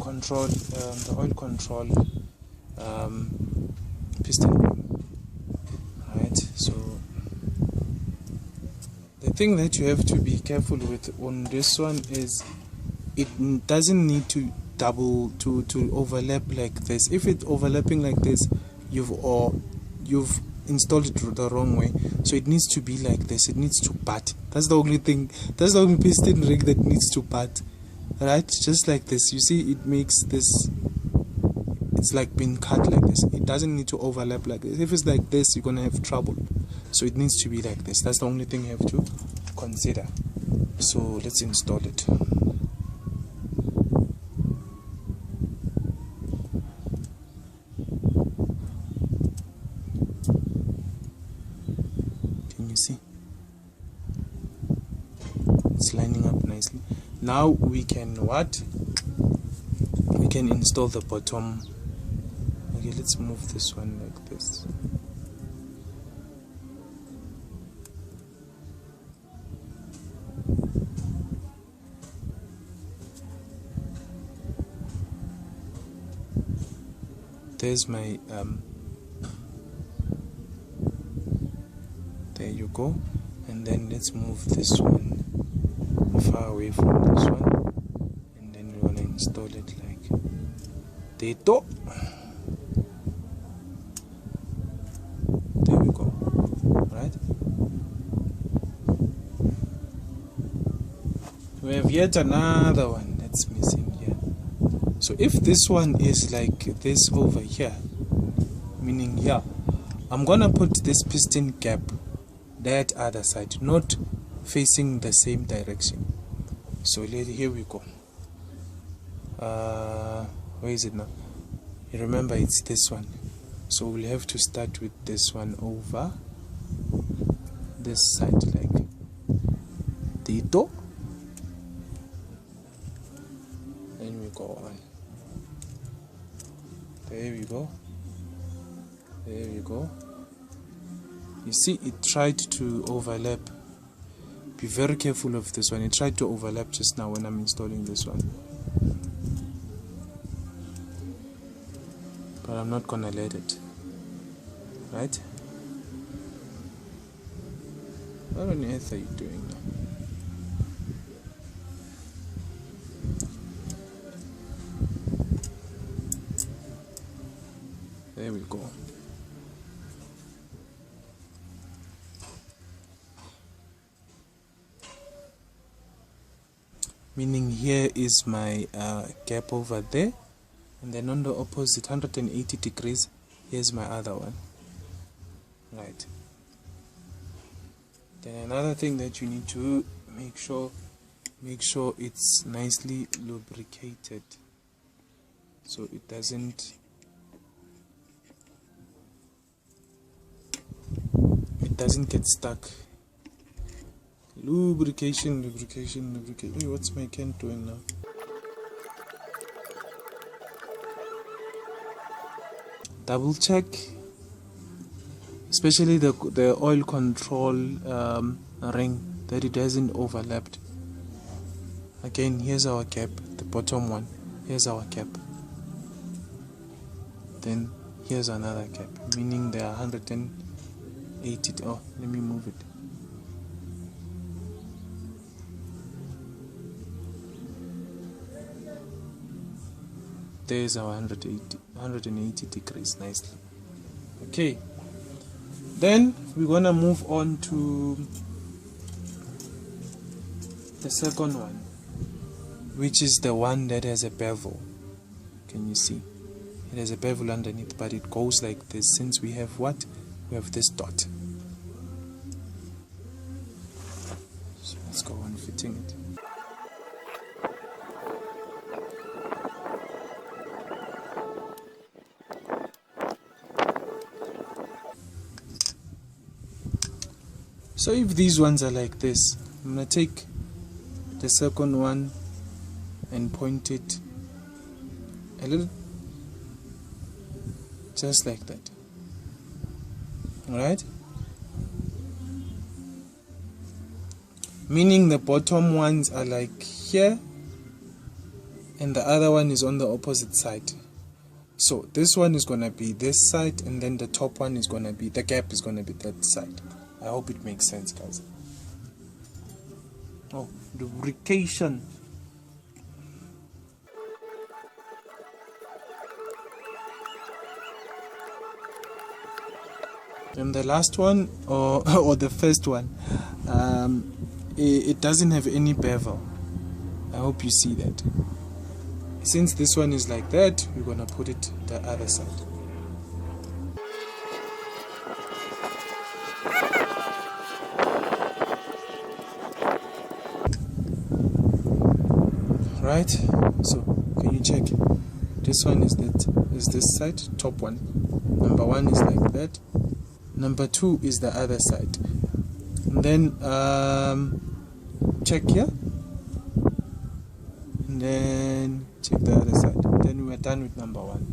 control piston ring. Right, so the thing that you have to be careful with on this one is it doesn't need to to overlap like this. If it's overlapping like this, you've installed it the wrong way. So it needs to be like this. It needs to butt. That's the only thing. That's the only piston ring that needs to butt. Right, just like this. You see, it makes this. It's like being cut like this. It doesn't need to overlap like this. If it's like this, you're gonna have trouble. So it needs to be like this. That's the only thing you have to consider. So let's install it. Can you see? It's lining up nicely. Now we can what? We can install the bottom. Okay, let's move this one like this. There's my there you go. And then let's move this one far away from this one, and then we're gonna install it like Teto. There we go. Right, we have yet another one that's missing here. So if this one is like this over here, meaning here, I'm gonna put this piston cap that other side, not facing the same direction. So here we go. Where is it now? You remember it's this one. So we'll have to start with this one over this side like Tito. Then we go on. There we go. There we go. You see, it tried to overlap. Be very careful of this one. It tried to overlap just now when I'm installing this one. But I'm not gonna let it. Right? What on earth are you doing now? There we go. Meaning here is my gap over there, and then on the opposite 180 degrees, here's my other one. Right. Then another thing that you need to make sure it's nicely lubricated, so it doesn't get stuck. Lubrication. Hey, what's my can doing now? Double check, especially the oil control ring, that it hasn't overlapped. Again, here's our cap, the bottom one. Here's our cap. Then here's another cap, meaning there are 180. Oh, let me move it. There's our 180 degrees nicely. Okay, then we're gonna move on to the second one, which is the one that has a bevel. Can you see? It has a bevel underneath, but it goes like this. Since we have what? We have this dot. So let's go on fitting it. So if these ones are like this, I'm going to take the second one and point it a little, just like that. Alright? Meaning the bottom ones are like here, and the other one is on the opposite side. So this one is gonna be this side, and then the top one is gonna be, the gap is gonna be that side. I hope it makes sense, guys. Oh, lubrication. And the last one, or the first one, it doesn't have any bevel. I hope you see that. Since this one is like that, we're gonna put it the other side. Right, so can you check? This one is this side, top one. Number one is like that. Number two is the other side. And then check here, and then check the other side. Then we are done with number one.